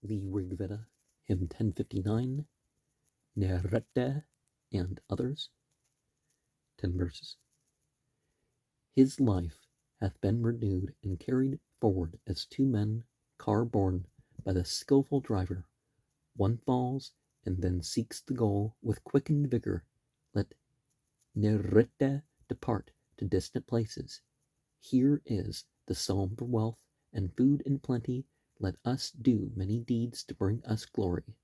the Rigveda, hymn 10.59, Nerette, and others. 10 verses. His life hath been renewed and carried forward as two men, car borne by the skilful driver. One falls and then seeks the goal with quickened vigor. Let Nerette depart to distant places. Here is the psalm for wealth and food in plenty. Let us do many deeds to bring us glory.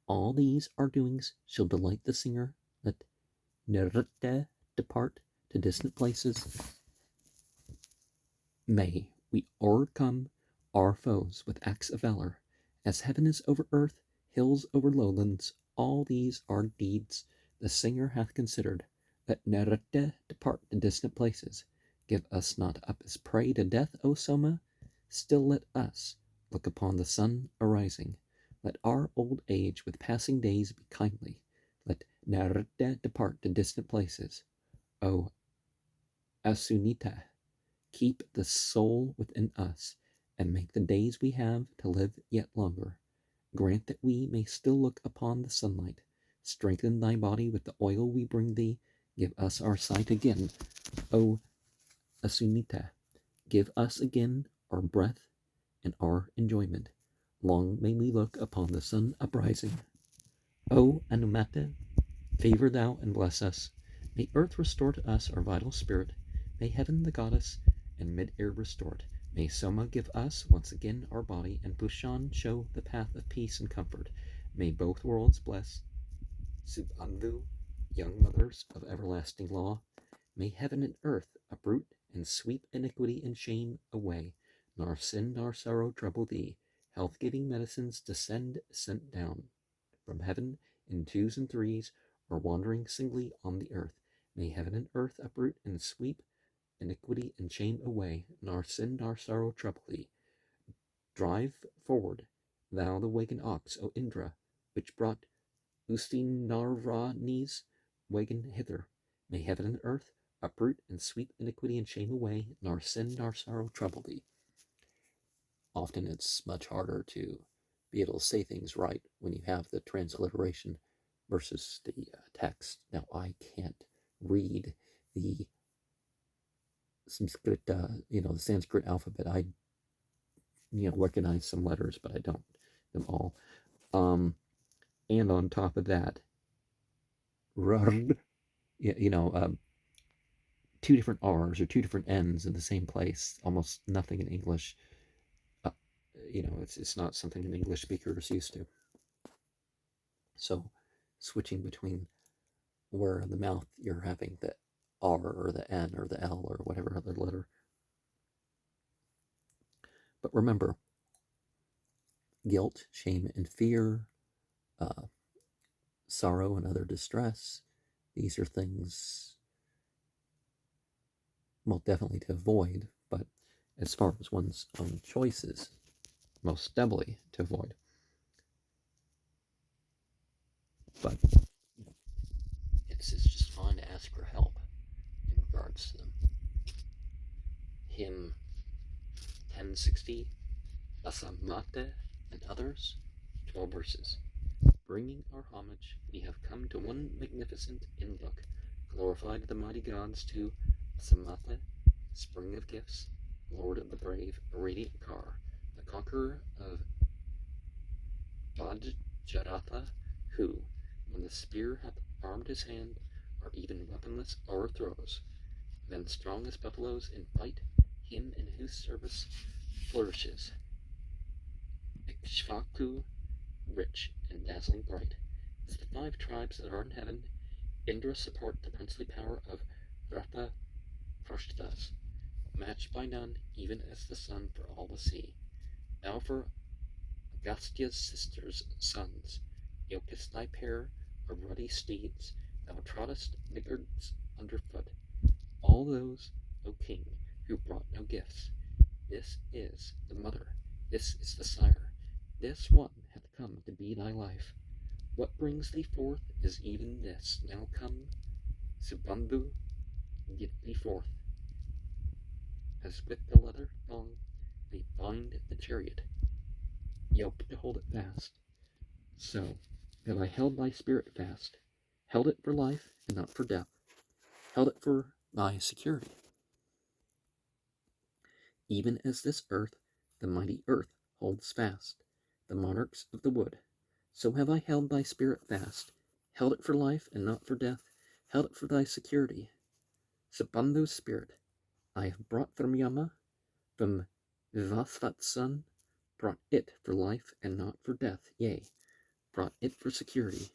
All these our doings shall delight the singer. Let Nerette depart to distant places. May we o'ercome our foes with acts of valor. As heaven is over earth, hills over lowlands, all these our deeds the singer hath considered. Let Nerette depart to distant places. Give us not up as prey to death, O Soma. Still let us look upon the sun arising. Let our old age with passing days be kindly. Let Nerette depart to distant places. O Asunita, keep the soul within us, and make the days we have to live yet longer. Grant that we may still look upon the sunlight. Strengthen thy body with the oil we bring thee. Give us our sight again, O Asunita. Give us again our breath and our enjoyment. Long may we look upon the sun uprising. O Anumata, favor thou and bless us. May earth restore to us our vital spirit. May heaven the goddess and mid-air restore it. May Soma give us once again our body, and Bushan show the path of peace and comfort. May both worlds bless Subandhu, young mothers of everlasting law. May heaven and earth uproot and sweep iniquity and shame away, nor sin nor sorrow trouble thee. Health-giving medicines descend sent down from heaven in twos and threes, or wandering singly on the earth. May heaven and earth uproot and sweep iniquity and shame away, nor sin nor sorrow trouble thee. Drive forward, thou the wagon ox, O Indra, which brought Ustinarvani's wagon hither. May heaven and earth uproot and sweep iniquity and shame away, nor sin nor sorrow trouble thee. Often it's much harder to be able to say things right when you have the transliteration versus the text. Now, I can't read the Sanskrit, the Sanskrit alphabet. I, recognize some letters, but I don't them all. And on top of that, two different R's or two different N's in the same place. Almost nothing in English. It's not something an English speaker is used to. So, switching between where in the mouth you're having the R or the N or the L or whatever other letter. But remember, guilt, shame, and fear, sorrow and other distress, these are things, well, definitely to avoid, but as far as one's own choices, most doubly to avoid. But it's just fine to ask for help in regards to them. Hymn 1060, Samhitas, and others, 12 verses. Bringing our homage, we have come to one magnificent in-look, glorified the mighty gods to Samhitas, spring of gifts, lord of the brave, a radiant car, the conqueror of Vajratha, who, when the spear hath armed his hand, or even weaponless o'erthrows, then strong as buffaloes in fight, him in whose service flourishes Ikshvaku, rich and dazzling bright. As the 5 tribes that are in heaven, Indra support the princely power of Vratha Prashthas, matched by none, even as the sun for all the sea. Thou for Agastya's sisters' sons, yokest thy pair of ruddy steeds, thou trottest niggards underfoot, all those, O king, who brought no gifts. This is the mother, this is the sire, this one hath come to be thy life. What brings thee forth is even this. Now come, Subandhu, get thee forth. As with the leather thong they bind the chariot, yoked to hold it fast. So have I held thy spirit fast, held it for life and not for death, held it for thy security. Even as this earth, the mighty earth, holds fast the monarchs of the wood, so have I held thy spirit fast, held it for life and not for death, held it for thy security. Sabandhu's spirit I have brought from Yama, from Vivasvat's son, brought it for life and not for death, yea, brought it for security.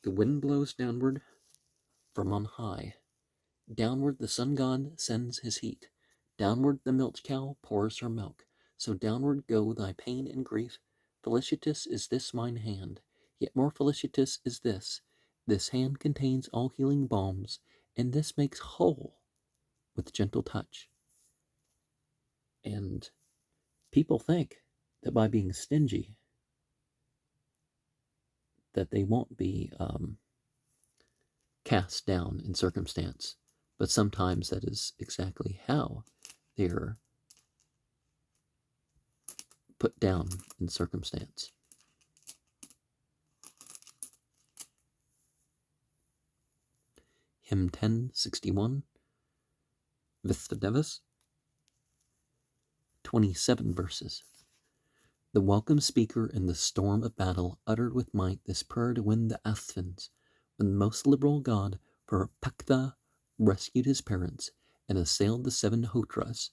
The wind blows downward from on high. Downward the sun god sends his heat. Downward the milch cow pours her milk. So downward go thy pain and grief. Felicitous is this mine hand, yet more felicitous is this. This hand contains all healing balms, and this makes whole with gentle touch. And people think that by being stingy, that they won't be cast down in circumstance, but sometimes that is exactly how they're put down in circumstance. Hymn 10.61, Vedas, 27 verses. The welcome speaker in the storm of battle uttered with might this prayer to win the Athens, when the most liberal god for Paktha rescued his parents and assailed the 7 Hotras,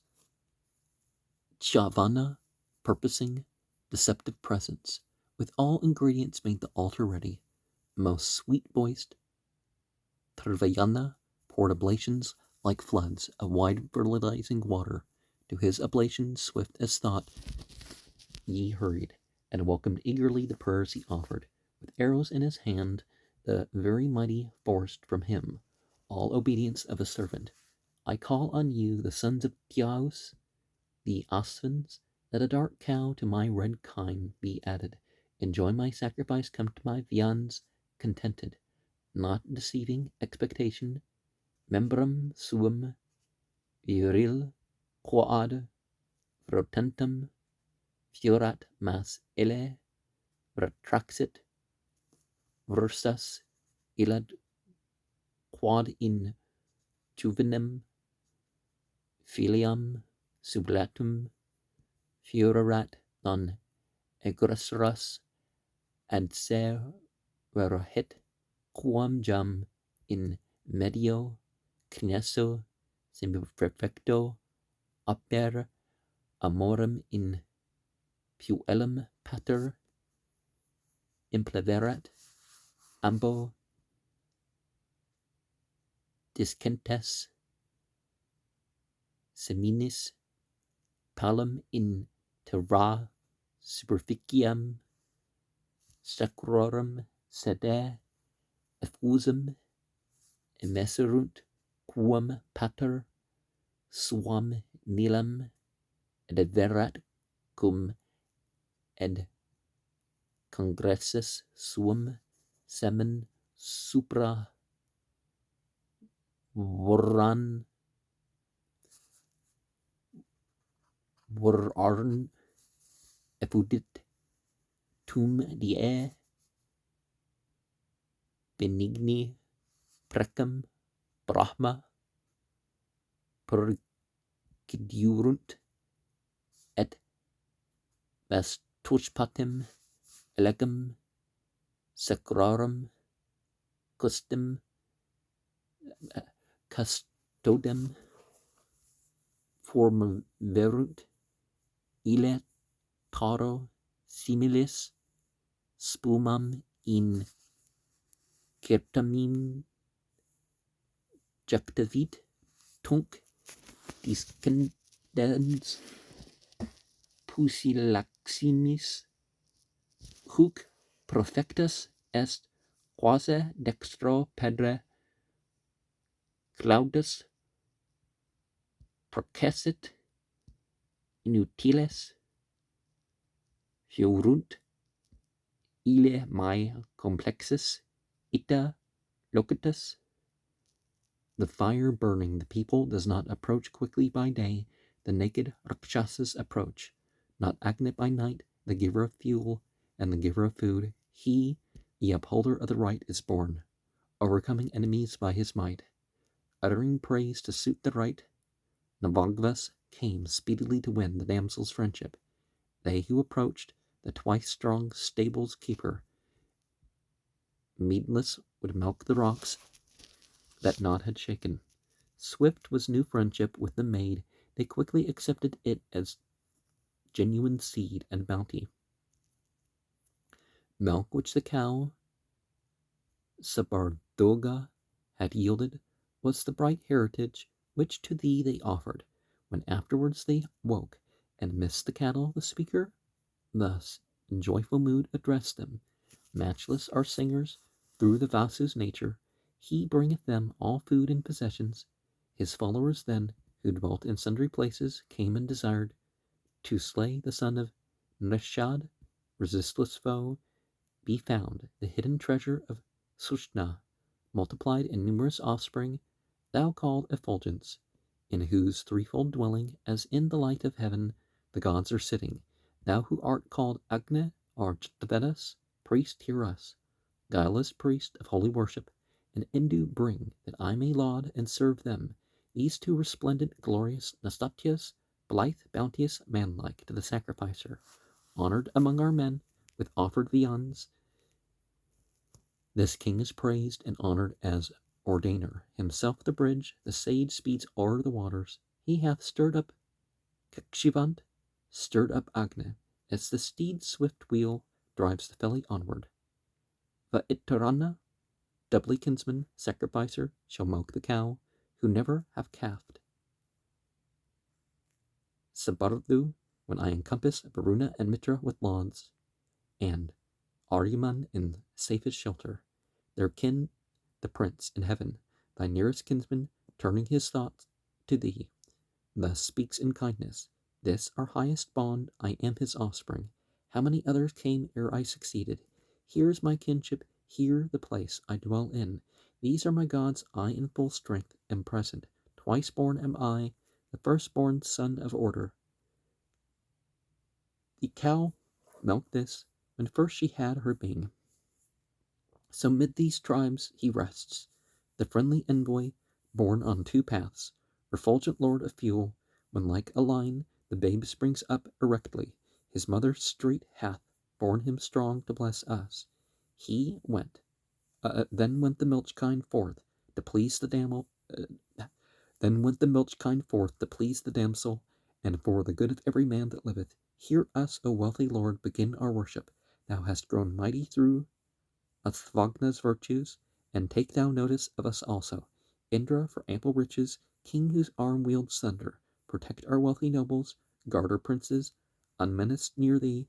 Chavana, purposing deceptive presence, with all ingredients made the altar ready. Most sweet-voiced Trivayana poured oblations like floods of wide fertilizing water. To his oblations, swift as thought, ye hurried, and welcomed eagerly the prayers he offered. With arrows in his hand, the very mighty forced from him all obedience of a servant. I call on you, the sons of Tiaus, the Asvins, let a dark cow to my red kine be added. Enjoy my sacrifice, come to my viands contented, not deceiving expectation. Membrum suum viril quoad rotentum fiorat mas ille retraxit versas illad quod in juvenem filiam sublatum fiorat non egresseras adseverhit quam jam in medio cnesso semi-perfecto oper amorem in puellum pater impleverat ambo discentes seminis palum in terra superficiam sacrorum sede effusum emesserunt quum pater suam nilam adverat cum ed congressus suum semen supra vorran effudit tum die benigni precum Brahma percidiurunt et vastushpatim elegum sacrarum custodem formaverunt ille taro similis spumam in certamin jactavit tunc discendens pusillaximis huc profectus est quasi dextro pedre claudus processit inutiles fiorunt ille mai complexus ita locutus. The fire burning the people does not approach quickly by day. The naked Rakshasas approach, not Agni by night, the giver of fuel and the giver of food, he, the upholder of the right, is born, overcoming enemies by his might, uttering praise to suit the right. Nabogvas came speedily to win the damsel's friendship. They who approached the twice strong stable's keeper, meatless would milk the rocks that Nod had shaken. Swift was new friendship with the maid. They quickly accepted it as genuine seed and bounty. Milk which the cow Sabardoga had yielded was the bright heritage which to thee they offered. When afterwards they woke and missed the cattle, the speaker thus in joyful mood addressed them. Matchless are singers through the Vasu's nature. He bringeth them all food and possessions. His followers then, who dwelt in sundry places, came and desired to slay the son of Nishad, resistless foe, be found the hidden treasure of Sushna, multiplied in numerous offspring, thou called Effulgence, in whose threefold dwelling, as in the light of heaven, the gods are sitting. Thou who art called Agne, art the Vedas, priest, hear us, guileless priest of holy worship, and Indu bring, that I may laud and serve them, these two resplendent, glorious Nastatyas, blithe, bounteous, manlike to the sacrificer, honored among our men with offered viands. This king is praised and honored as ordainer. Himself the bridge, the sage speeds o'er the waters. He hath stirred up Kakshivant, stirred up Agne, as the steed's swift wheel drives the felly onward. Vaitarana, doubly kinsman, sacrificer, shall milk the cow, who never have calved. Sabardu, when I encompass Varuna and Mitra with lawns, and Aryaman in safest shelter, their kin, the prince in heaven, thy nearest kinsman, turning his thoughts to thee, thus speaks in kindness. This our highest bond, I am his offspring. How many others came ere I succeeded? Here is my kinship, here the place I dwell in. These are my gods, I in full strength am present. Twice born am I, the firstborn son of order. The cow milked this, when first she had her being. So mid these tribes he rests, the friendly envoy, born on two paths, refulgent lord of fuel, when like a line the babe springs up erectly, his mother straight hath borne him strong to bless us. He went, then went the milch kine forth to please the then went the milch kine forth to please the damsel, and for the good of every man that liveth. Hear us, O wealthy lord, begin our worship. Thou hast grown mighty through Athvagna's virtues, and take thou notice of us also. Indra, for ample riches, king whose arm wields thunder, protect our wealthy nobles, guard our princes, unmenaced near thee,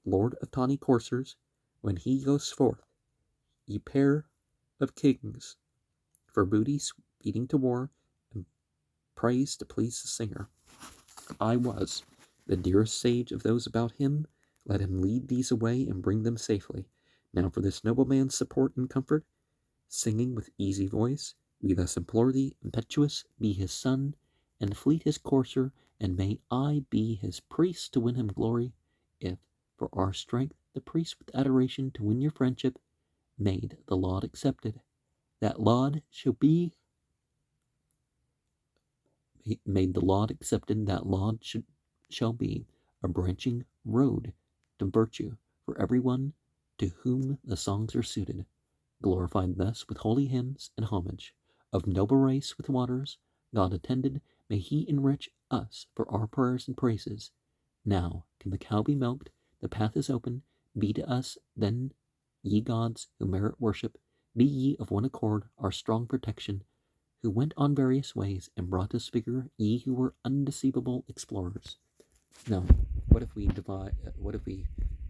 lord of tawny coursers, when he goes forth, ye pair of kings, for booty speeding to war, and praise to please the singer. I was the dearest sage of those about him, let him lead these away and bring them safely. Now for this noble man's support and comfort, singing with easy voice, we thus implore thee, impetuous, be his son, and fleet his courser, and may I be his priest to win him glory. If, for our strength, the priest with adoration to win your friendship, made the laud accepted, that laud shall be made the laud accepted, that laud shall be a branching road to virtue for everyone to whom the songs are suited, glorified thus with holy hymns and homage. Of noble race with waters, God attended, may he enrich us for our prayers and praises. Now can the cow be milked, the path is open, be to us then, ye gods who merit worship, be ye of one accord our strong protection, who went on various ways and brought us vigor, ye who were undeceivable explorers. Now, what if we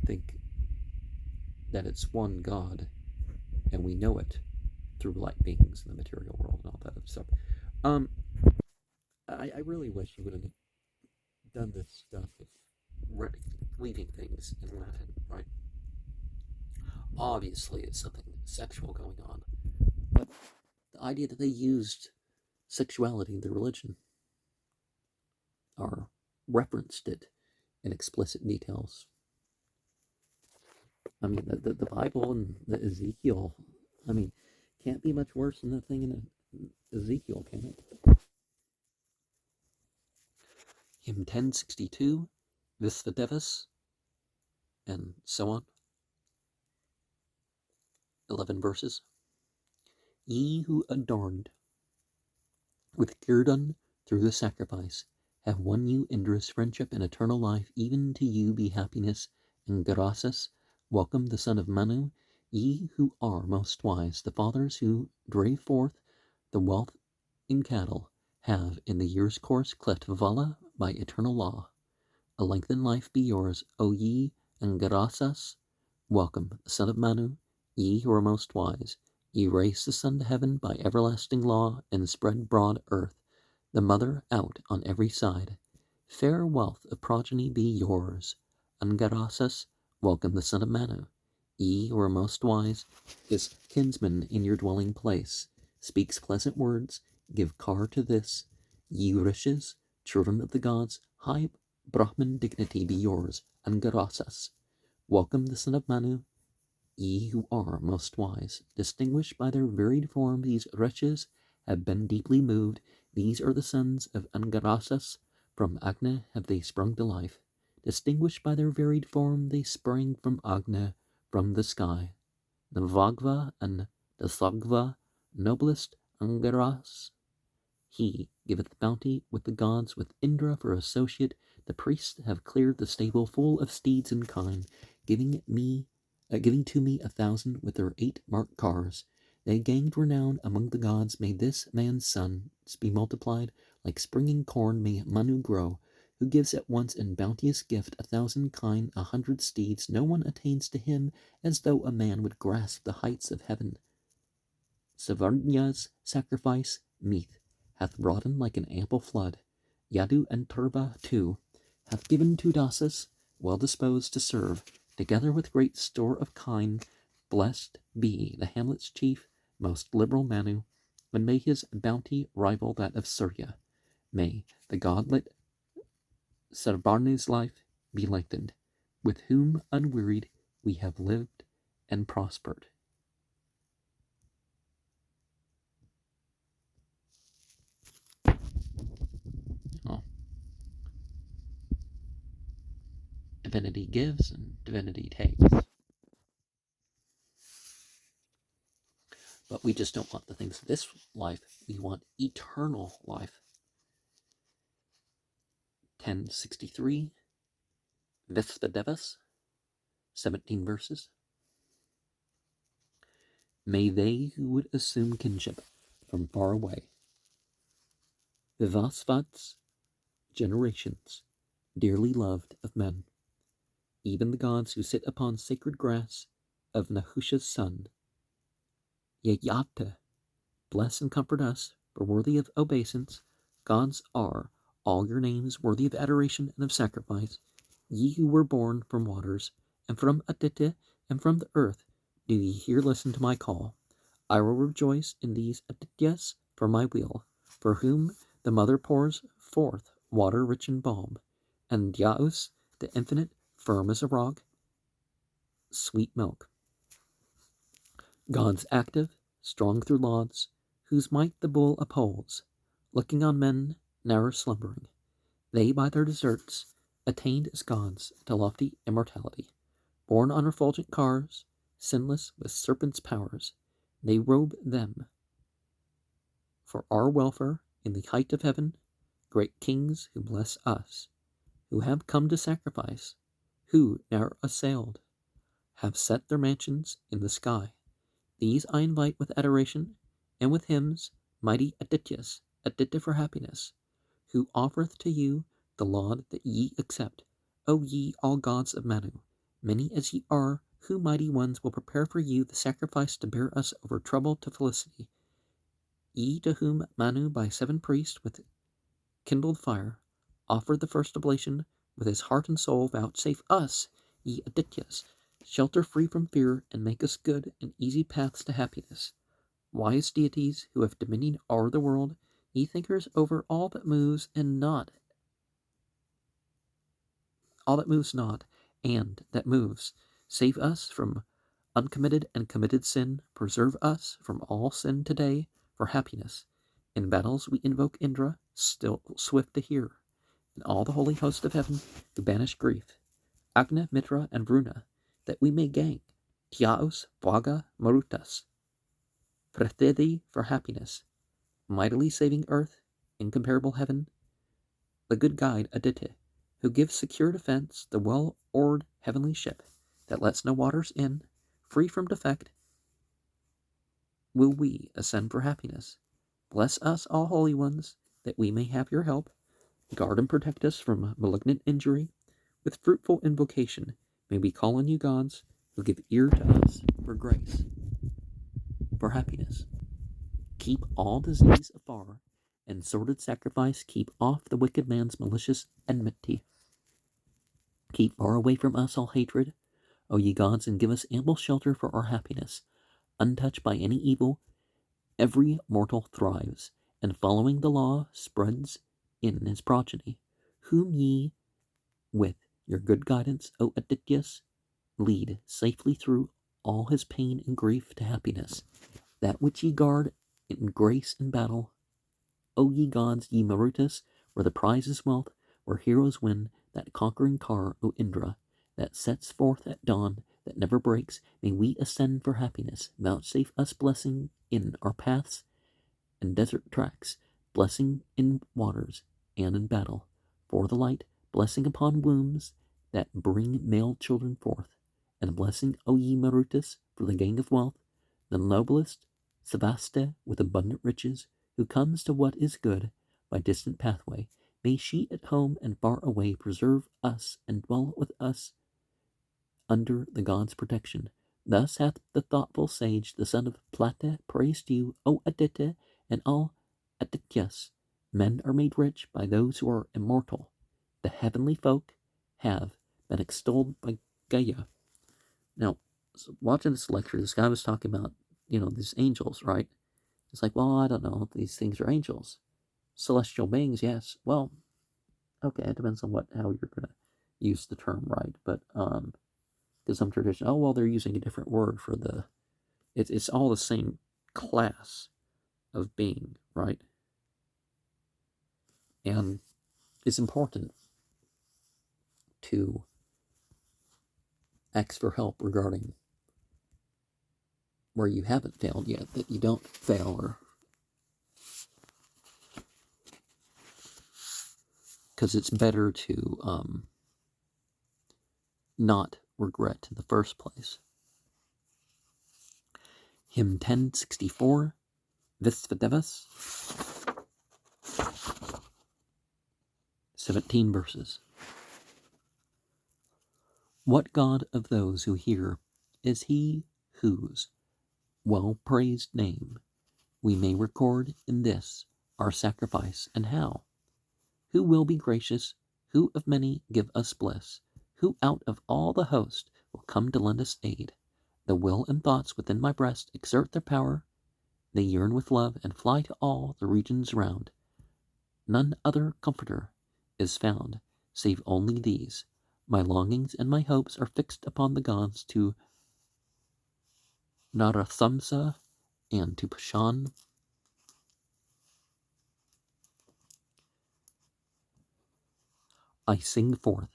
think that it's one God and we know it through light beings in the material world and all that other stuff? I really wish you would have done this stuff of reading things in Latin, right? Obviously, it's something sexual going on, but the idea that they used sexuality in their religion or referenced it in explicit details I mean, the Bible and the Ezekiel, I mean, can't be much worse than the thing in Ezekiel, can it? Hymn 10.62, Visvadevas, and so on. 11 verses. Ye who adorned with guerdon through the sacrifice have won you endurous friendship and eternal life. Even to you be happiness and graces. Welcome the son of Manu, ye who are most wise. The fathers who drave forth the wealth in cattle have in the year's course cleft Vala by eternal law. A lengthened life be yours, O ye Angarasas. Welcome, son of Manu, ye who are most wise. Ye raised the sun to heaven by everlasting law, and spread broad earth, the mother out on every side. Fair wealth of progeny be yours. Angarasas, welcome the son of Manu. Ye who are most wise, his kinsman in your dwelling place, speaks pleasant words, give car to this. Ye riches, children of the gods, high Brahman dignity be yours, Angarasas. Welcome the son of Manu, ye who are most wise. Distinguished by their varied form, these wretches have been deeply moved. These are the sons of Angarasas. From Agna have they sprung to life. Distinguished by their varied form, they sprang from Agna, from the sky. The Vagva and the Sagva, noblest Angaras. He giveth bounty with the gods, with Indra for associate. The priests have cleared the stable full of steeds and kine, giving to me 1,000 with their 8 marked cars. They gained renown among the gods. May this man's sons be multiplied like springing corn. May Manu grow, who gives at once in bounteous gift 1,000 kine, 100 steeds. No one attains to him as though a man would grasp the heights of heaven. Savarnya's sacrifice, Meath, hath broadened like an ample flood. Yadu and Turba, too, hath given to Dasas, well disposed to serve, together with great store of kine. Blessed be the hamlet's chief, most liberal Manu, and may his bounty rival that of Surya. May the god let Sarbarnu's life be lengthened, with whom unwearied we have lived and prospered. Oh. Divinity gives and divinity takes. But we just don't want the things of this life. We want eternal life. 10.63, Visvadevas, 17 verses. May they who would assume kinship from far away, Vivasvats, generations, dearly loved of men, even the gods who sit upon sacred grass of Nahusha's son, Yayata, bless and comfort us, for worthy of obeisance, gods are all your names, worthy of adoration and of sacrifice. Ye who were born from waters, and from Aditya, and from the earth, do ye here listen to my call? I will rejoice in these Adityas for my weal, for whom the mother pours forth water rich in balm, and Yaus, the infinite, firm as a rock, sweet milk. Gods active, strong through lauds, whose might the bull upholds, looking on men ne'er slumbering. They by their deserts attained as gods to lofty immortality. Born on refulgent cars, sinless with serpents' powers, they robe them for our welfare in the height of heaven. Great kings who bless us, who have come to sacrifice, who ne'er assailed, have set their mansions in the sky. These I invite with adoration, and with hymns, mighty Adityas, Aditya for happiness, who offereth to you the laud that ye accept. O ye all gods of Manu, many as ye are, who mighty ones will prepare for you the sacrifice to bear us over trouble to felicity. Ye to whom Manu by 7 priests with kindled fire offered the first oblation, with his heart and soul vouchsafe us, ye Adityas, shelter free from fear, and make us good and easy paths to happiness. Wise deities who have dominion o'er the world, ye thinkers over all that moves and not, all that moves not, and that moves, Save us from uncommitted and committed sin. Preserve us from all sin today for happiness. In battles we invoke Indra, still swift to hear, and all the holy host of heaven who banish grief, Agna, Mitra, and Vruna, that we may gain Tiaos, Vaga, Marutas, Prathidi for happiness, mightily saving earth, incomparable heaven, the good guide Aditya, who gives secure defense, the well-oared heavenly ship that lets no waters in, free from defect, will we ascend for happiness. Bless us, all holy ones, that we may have your help. Guard and protect us from malignant injury. With fruitful invocation, may we call on you, gods, who give ear to us for grace, for happiness. Keep all disease afar, and sordid sacrifice keep off the wicked man's malicious enmity. Keep far away from us all hatred, O ye gods, and give us ample shelter for our happiness. Untouched by any evil, every mortal thrives, and following the law spreads in his progeny, whom ye, with your good guidance, O Adityas, lead safely through all his pain and grief to happiness. That which ye guard in grace and battle, O ye gods, ye Marutas, where the prize is wealth, where heroes win, that conquering car, O Indra, that sets forth at dawn, that never breaks, may we ascend for happiness. Vouchsafe us blessing in our paths and desert tracks, blessing in waters and in battle. For the light, blessing upon wombs that bring male children forth, and a blessing, O ye Marutas, for the gain of wealth, the noblest, Savaste, with abundant riches, who comes to what is good by distant pathway. May she at home and far away preserve us and dwell with us under the God's protection. Thus hath the thoughtful sage, the son of Plata, praised you, O Aditya, and all Adityas. Men are made rich by those who are immortal. The heavenly folk have been extolled by Gaia. Now, so watching this lecture, this guy was talking about, these angels, right? It's like, well, I don't know, these things are angels. Celestial beings, yes. Well, okay, it depends on how you're going to use the term, right? But, because some tradition, oh, well, they're using a different word for it's all the same class of being, right? And it's important to ask for help regarding where you haven't failed yet, that you don't fail, or because it's better to not regret in the first place. Hymn 10.64, Visvadevas, 17 verses. What God of those who hear is he whose well-praised name we may record in this our sacrifice, and how? Who will be gracious, who of many give us bliss, who out of all the host will come to lend us aid? The will and thoughts within my breast exert their power, they yearn with love and fly to all the regions round. None other comforter is found, save only these. My longings and my hopes are fixed upon the gods, to Narathamsa and to Pashan. I sing forth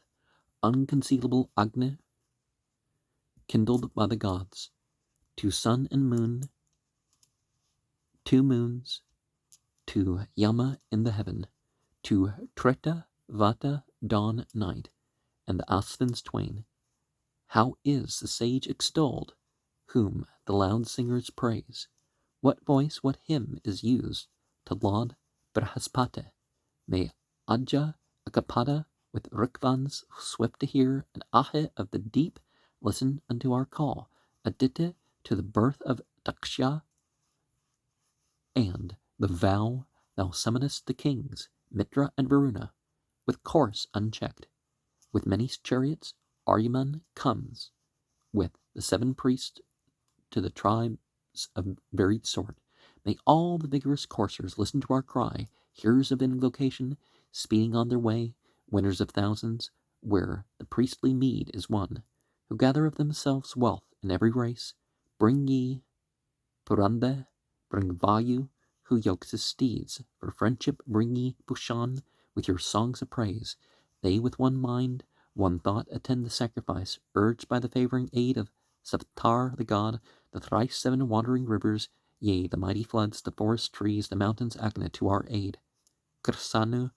unconcealable Agni, kindled by the gods, to sun and moon, 2 moons, to Yama in the heaven, to Treta, Vata, dawn, night, and the Asvins twain. How is the sage extolled, whom the loud singers praise? What voice, what hymn is used to laud Brahaspate? May Aja Akapada with Rikvans swift to hear, and Ahe of the deep listen unto our call, Aditya to the birth of Daksha, and the vow thou summonest the kings, Mitra and Varuna, with course unchecked. With many chariots, Aryaman comes, with the 7 priests to the tribes of varied sort. May all the vigorous coursers listen to our cry, hearers of invocation, speeding on their way, winners of thousands, where the priestly meed is won, who gather of themselves wealth in every race, bring ye Purande, bring Vayu, who yokes his steeds. For friendship bring ye Pushan with your songs of praise. They with one mind, one thought attend the sacrifice, urged by the favoring aid of Saptar the god, the thrice seven wandering rivers, yea, the mighty floods, the forest trees, the mountains Agna to our aid. Krsanu,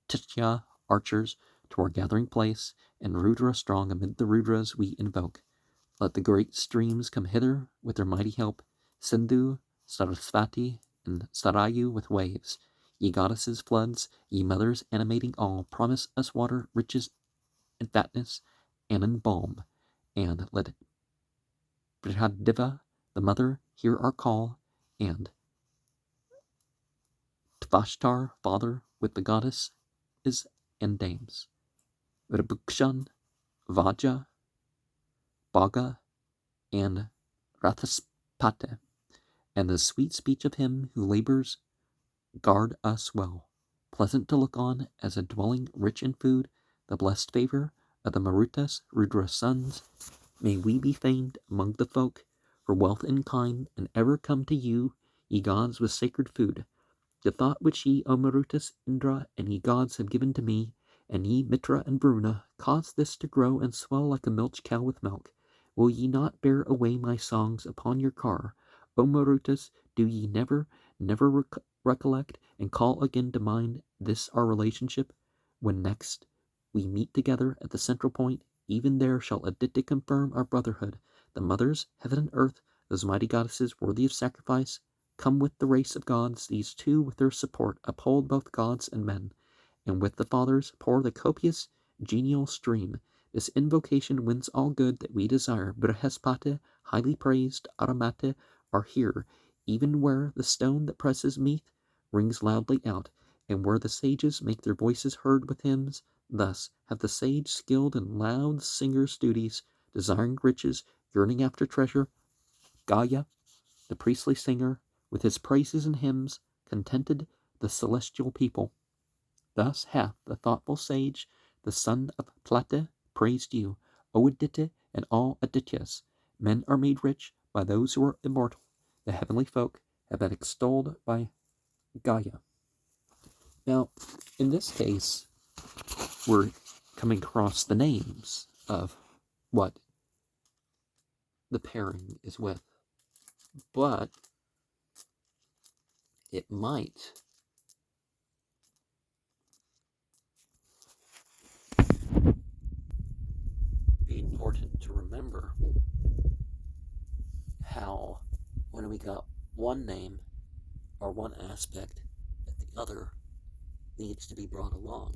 Titya, archers, to our gathering place, and Rudra strong amid the Rudras we invoke. Let the great streams come hither with their mighty help, Sindhu, Sarasvati, and Sarayu with waves. Ye goddesses, floods, ye mothers animating all, promise us water, riches, and fatness, and in balm. And let Brihadiva, the mother, hear our call, and Tvashtar, father, with the goddesses and dames. Rabukshan, Vaja, Bhaga, and Rathaspate, and the sweet speech of him who labors guard us well, pleasant to look on as a dwelling rich in food, the blessed favor of the Marutas, Rudra's sons. May we be famed among the folk for wealth and kind, and ever come to you, ye gods, with sacred food. The thought which ye, O Marutas, Indra, and ye gods have given to me, and ye, Mitra and Varuna, cause this to grow and swell like a milch cow with milk. Will ye not bear away my songs upon your car? O Marutas, do ye never recollect and call again to mind this our relationship? When next we meet together at the central point, even there shall Aditya confirm our brotherhood. The mothers, heaven and earth, those mighty goddesses worthy of sacrifice, come with the race of gods, these two with their support uphold both gods and men, and with the fathers pour the copious genial stream. This invocation wins all good that we desire. Brihaspati, highly praised, Aramate, are here, even where the stone that presses meath rings loudly out, and where the sages make their voices heard with hymns. Thus have the sage skilled in loud singers' duties, desiring riches, yearning after treasure. Gaya, the priestly singer, with his praises and hymns, contented the celestial people. Thus hath the thoughtful sage, the son of Plate, praised you, O Aditya, and all Adityas. Men are made rich by those who are immortal. The heavenly folk have been extolled by Gaia. Now, in this case, we're coming across the names of what the pairing is with. But it might be important to remember how when we got one name or one aspect that the other needs to be brought along.